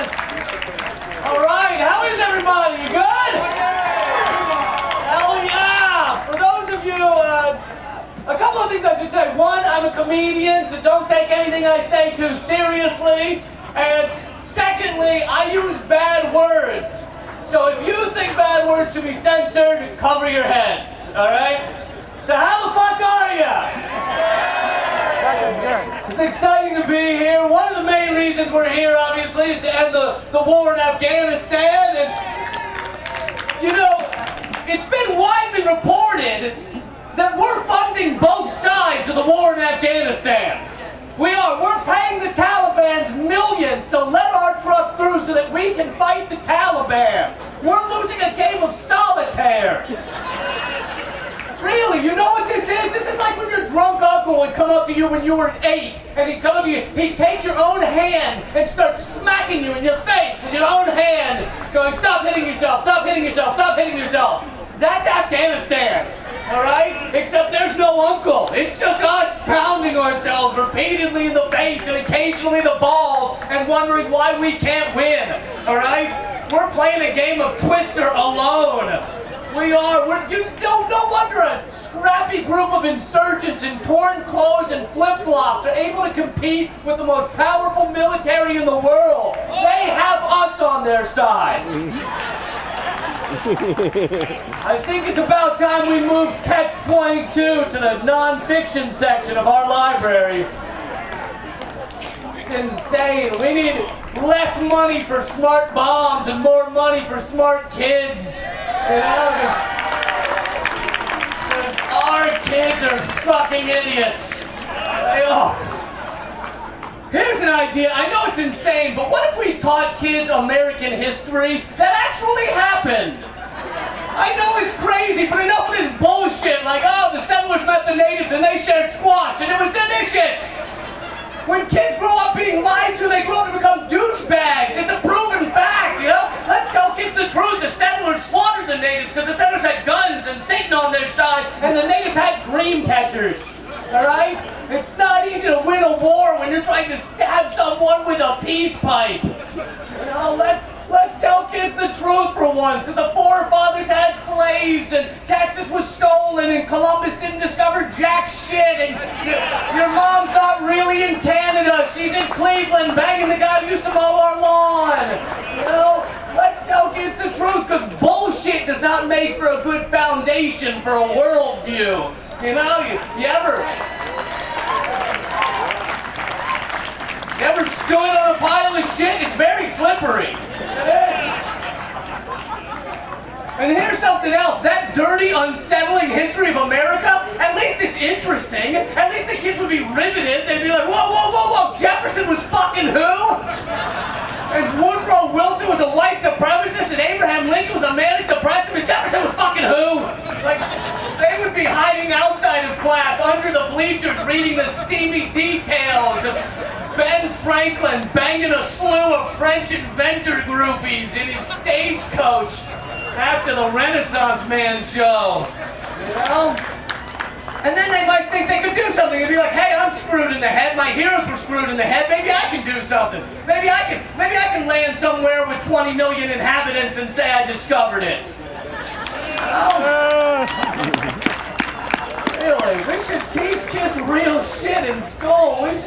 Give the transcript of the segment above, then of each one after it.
Yes. All right. How is everybody? You good? Hell yeah. For those of you, a couple of things I should say. One, I'm a comedian, so don't take anything I say too seriously. And secondly, I use bad words. So if you think bad words should be censored, cover your heads. All right? So how the fuck are ya? It's exciting to be here. One of the main reasons we're here, obviously, is to end the war in Afghanistan. And, you know, it's been widely reported that we're funding both sides of the war in Afghanistan. We're paying the Taliban's millions to let our trucks through so that we can fight the Taliban. We're losing a game of solitaire. Really, you know what this is? This is like when your drunk uncle would come up to you when you were 8, and he'd come up to you, he'd take your own hand and start smacking you in your face with your own hand, going, stop hitting yourself, stop hitting yourself, stop hitting yourself. That's Afghanistan, all right? Except there's no uncle. It's just us pounding ourselves repeatedly in the face and occasionally the balls and wondering why we can't win, all right? We're playing a game of Twister alone. We are. No wonder a scrappy group of insurgents in torn clothes and flip-flops are able to compete with the most powerful military in the world. They have us on their side. I think it's about time we moved Catch-22 to the non-fiction section of our libraries. It's insane. We need less money for smart bombs and more money for smart kids. You know, because our kids are fucking idiots. They are. Here's an idea. I know it's insane, but what if we taught kids American history that actually happened? I know it's crazy, but enough of this bullshit like, oh, the settlers met the natives and they shared squash and it was delicious. When kids grow up being lied to, they grow up to become douchebags. It's a proven fact, you know? Let's tell kids the truth. The settlers slaughtered the natives because the settlers had guns and Satan on their side, and the natives had dream catchers. All right? It's not easy to win a war when you're trying to stab someone with a peace pipe. You know, let's tell kids the truth for once, that the forefathers had slaves and Texas was stolen and Columbus didn't discover jack shit and your mom's not really in Canada, she's in Cleveland banging the guy who used to mow our lawn. You know, let's tell kids the truth, because bullshit does not make for a good foundation for a worldview. You know, you ever stood on a pile of shit? It's very slippery. It is. And here's something else. That dirty, unsettling history of America, at least it's interesting. At least the kids would be riveted. They'd be like, whoa, whoa, whoa, whoa, Jefferson was fucking who? And Woodrow Wilson was a white supremacist, and Abraham Lincoln was a manic depressive, and Jefferson was fucking who? Like, they would be hiding outside of class, under the bleachers, reading the steamy details of Ben Franklin banging a slew of French inventor groupies in his stagecoach after the Renaissance Man show, you know? And then they might think they could do something. They'd be like, hey, I'm screwed in the head. My heroes were screwed in the head. Maybe I can do something. Maybe I can land somewhere with 20 million inhabitants and say I discovered it. Really, we should teach kids real shit in school. We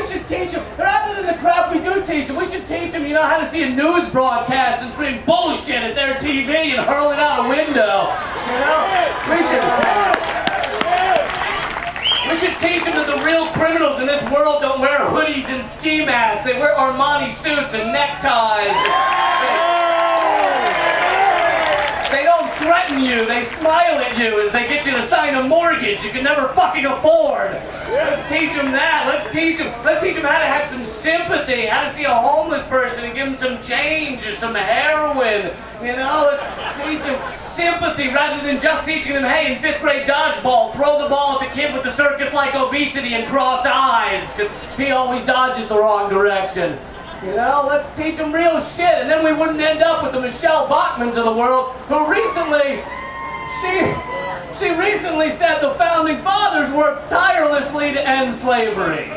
should teach them, rather than the crap we do teach them, we should teach them, you know, how to see a news broadcast and scream bullshit at their TV and hurl it out a window. You know, we should teach them that the real criminals in this world don't wear hoodies and ski masks. They wear Armani suits and neckties. They don't threaten you, they smile at you as they get you to sign a mortgage you can never fucking afford. Let's teach them that. Let's teach them how to have some sympathy, how to see a homeless person and give them some change or some heroin. You know, let's teach them sympathy rather than just teaching them, hey, in 5th grade dodgeball, throw the ball at the kid with the circus-like obesity and cross eyes, because he always dodges the wrong direction. You know, let's teach them real shit, and then we wouldn't end up with the Michelle Bachmans of the world, who recently, she recently said the Founding Fathers worked tirelessly to end slavery.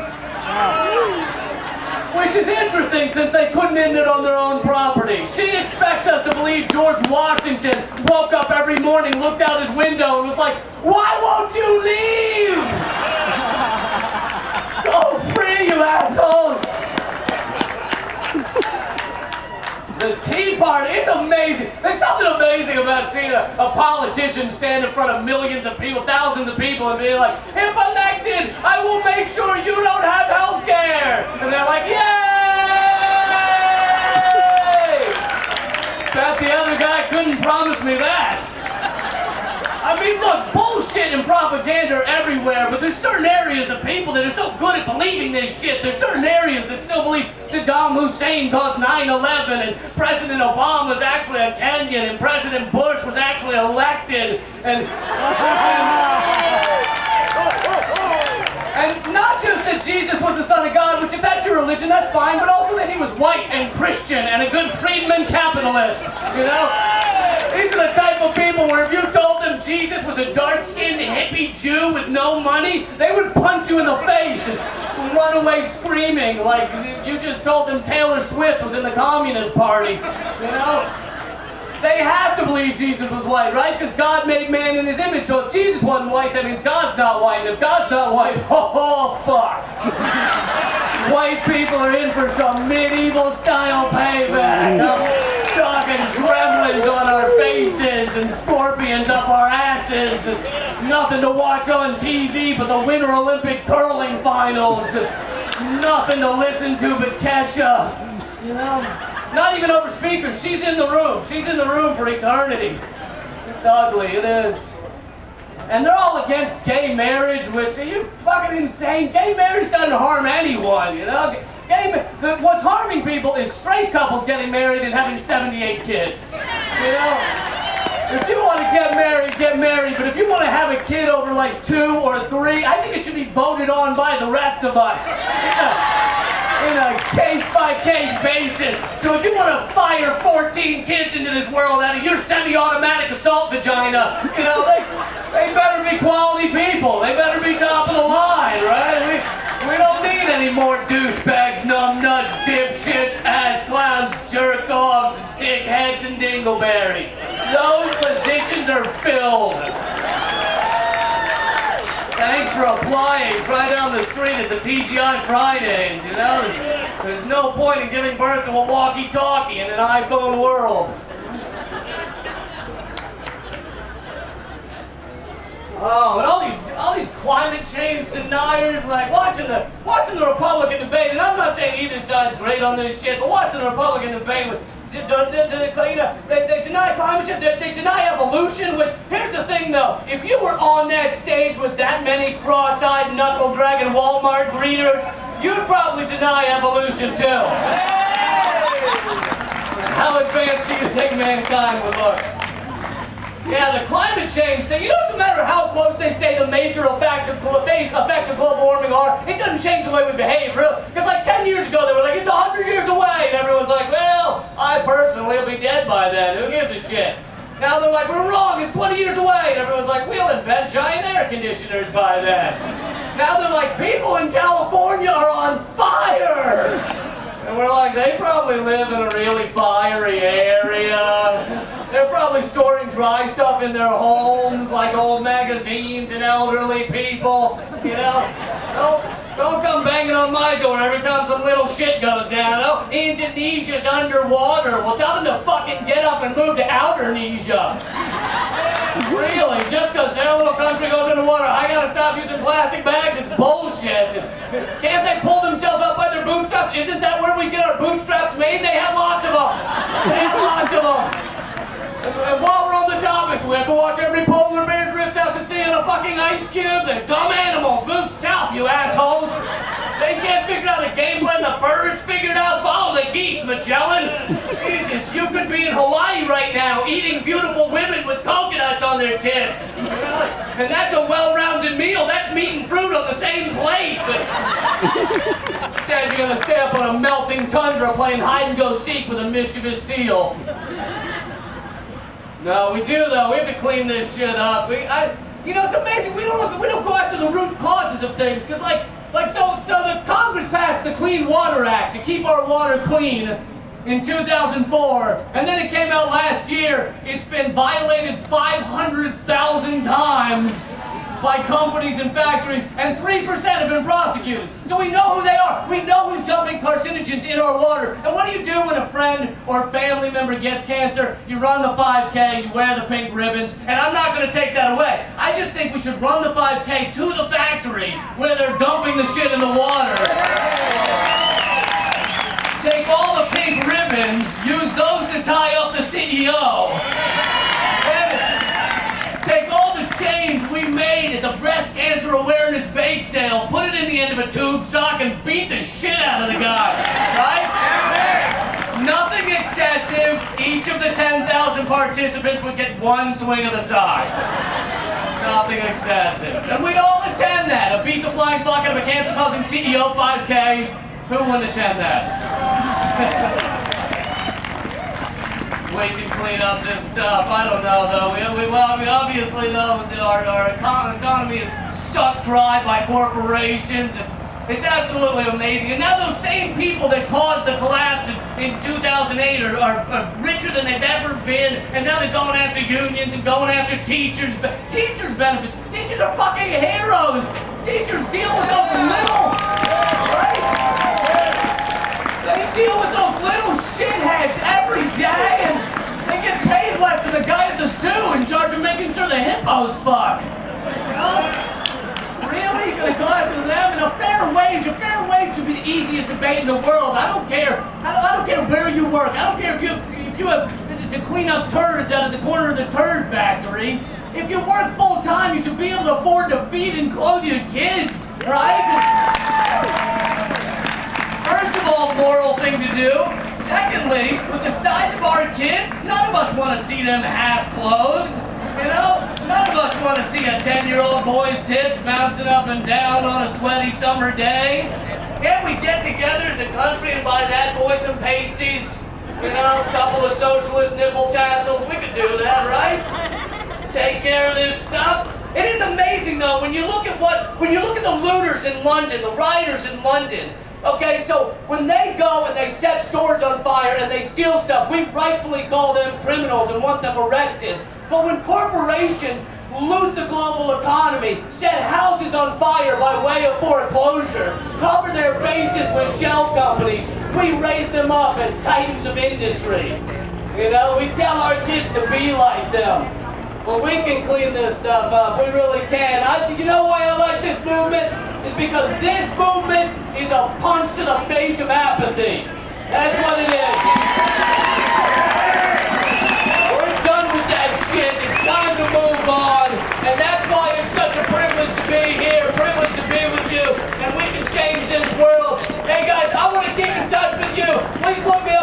Which is interesting since they couldn't end it on their own property. She expects us to believe George Washington woke up every morning, looked out his window, and was like, "Why won't you leave? Go free, you assholes!" The Tea Party, it's amazing. There's something amazing about seeing a politician stand in front of millions of people, thousands of people, and be like, "If elected, I will make sure you don't have health care." And they're like, "Yay!" Bet the other guy couldn't promise me that. I mean, look, bullshit and propaganda are everywhere, but there's certain areas of people that are so good at believing this shit. There's certain areas that still believe Saddam Hussein caused 9/11, and President Obama was actually a Kenyan, and President Bush was actually elected, and not just that Jesus was the Son of God, which if that's your religion, that's fine, but also that he was white and Christian and a good freedman capitalist, you know? These are the type of people where if you told them Jesus was a dark-skinned hippie Jew with no money, they would punch you in the face and run away screaming like you just told them Taylor Swift was in the Communist Party, you know? They have to believe Jesus was white, right? Because God made man in his image. So if Jesus wasn't white, that means God's not white. And if God's not white, oh fuck. White people are in for some medieval style payback. I'm talking gremlins on our faces and scorpions up our asses. And nothing to watch on TV but the Winter Olympic curling finals. Nothing to listen to but Kesha. You know? Not even over speakers. She's in the room. She's in the room for eternity. It's ugly. It is. And they're all against gay marriage, which, are you fucking insane? Gay marriage doesn't harm anyone, you know? What's harming people is straight couples getting married and having 78 kids. You know? If you want to get married, but if you want to have a kid over like 2 or 3, I think it should be voted on by the rest of us. In a case-by-case basis. So if you want to fire 14 kids into this world out of your semi-automatic assault vagina, you know, they better be quality people. They better be top of the line, right? We don't need any more douchebags, numbnuts, dipshits, ass clowns, jerk-offs, dickheads, and dingleberries. Those positions are filled. Thanks for applying. It's right down the street at the TGI Fridays, you know? There's no point in giving birth to a walkie-talkie in an iPhone world. Oh, and all these climate change deniers, like watching the Republican debate, and I'm not saying either side's great on this shit, but watching the Republican debate with they deny climate change, they deny evolution, which, here's the thing though, if you were on that stage with that many cross-eyed, knuckle-dragging Walmart greeters, you'd probably deny evolution too. How advanced do you think mankind would look? Yeah, the climate change thing, you know, it doesn't matter how close they say the major effects of global warming are, it doesn't change the way we behave, really. Because like 10 years ago, they were like, it's 100 years away, and everyone's like, well, I personally will be dead by then, who gives a shit? Now they're like, we're wrong, it's 20 years away, and everyone's like, we'll invent giant air conditioners by then. Now they're like, people in California are on fire! And we're like, they probably live in a really fiery area. They're probably storing dry stuff in their homes, like old magazines and elderly people. You know, don't come banging on my door every time some little shit goes down. Oh, Indonesia's underwater. Well, tell them to fucking get up and move to Outernesia. Really, just because their little country goes underwater, I gotta stop using plastic bags? It's bullshit. Can't they pull themselves up by their bootstraps? Isn't that where we get our bootstraps made? They have lots of them. They have lots of them. And while we're on the topic, we have to watch every polar bear drift out to sea in a fucking ice cube. They're dumb animals. Move south, you assholes. They can't figure out the game plan. The birds figured out. Follow the geese, Magellan. Jesus, you could be in Hawaii right now eating beautiful women with coconuts on their tits. And that's a well-rounded meal. That's meat and fruit on the same plate. But instead, you're going to stay up on a melting tundra playing hide-and-go-seek with a mischievous seal. No, we do though. We have to clean this shit up. You know, it's amazing. We don't go after the root causes of things, because like Like, so the Congress passed the Clean Water Act to keep our water clean in 2004, and then it came out last year. It's been violated 500,000 times by companies and factories, and 3% have been prosecuted. So we know who they are. We know who's dumping carcinogens in our water. And what do you do when a friend or family member gets cancer? You run the 5K, you wear the pink ribbons, and I'm not going to take that away. I just think we should run the 5K to the factory where they're dumping the shit in the water. Take all the pink ribbons, use those to tie up the CEO. Take all the change we made at the breast cancer awareness bake sale, put it in the end of a tube sock, and beat the shit out of the guy, right? Nothing excessive. Each of the 10,000 participants would get one swing of the sock. Nothing excessive. And we'd all attend that. A beat the flying fuck out of a cancer-causing CEO 5K. Who wouldn't attend that? We can clean up this stuff. I don't know, though. We obviously, though, our economy is sucked dry by corporations. It's absolutely amazing. And now those same people that caused the collapse in 2008 are richer than they've ever been. And now they're going after unions and going after teachers. Teachers benefit. Teachers are fucking heroes. Teachers deal with those little, right? They deal with those little shitheads every day, and they get paid less than the guy at the zoo in charge of making sure the hippos fuck. You know? Really? You're gonna go after them? And a fair wage should be the easiest debate in the world. I don't care. I don't care where you work. I don't care if you have to clean up turds out of the corner of the turd factory. If you work full time, you should be able to afford to feed and clothe your kids, right? First of all, moral thing to do. Secondly, with the size of our kids, none of us want to see them half-clothed. You know? None of us want to see a 10-year-old boy's tits bouncing up and down on a sweaty summer day. Can't we get together as a country and buy that boy some pasties? You know, a couple of socialist nipple tassels. We could do that, right? Take care of this stuff. It is amazing, though, when you look at the looters in London, the rioters in London. Okay, so when they go and they set stores on fire and they steal stuff, we rightfully call them criminals and want them arrested. But when corporations loot the global economy, set houses on fire by way of foreclosure, cover their bases with shell companies, we raise them up as titans of industry. You know, we tell our kids to be like them. Well, we can clean this stuff up. We really can. You know why I like this movement? It's because this movement is a punch to the face of apathy. That's what it is. We're done with that shit. It's time to move on. And that's why it's such a privilege to be here, a privilege to be with you, and we can change this world. Hey guys, I want to keep in touch with you. Please look me up.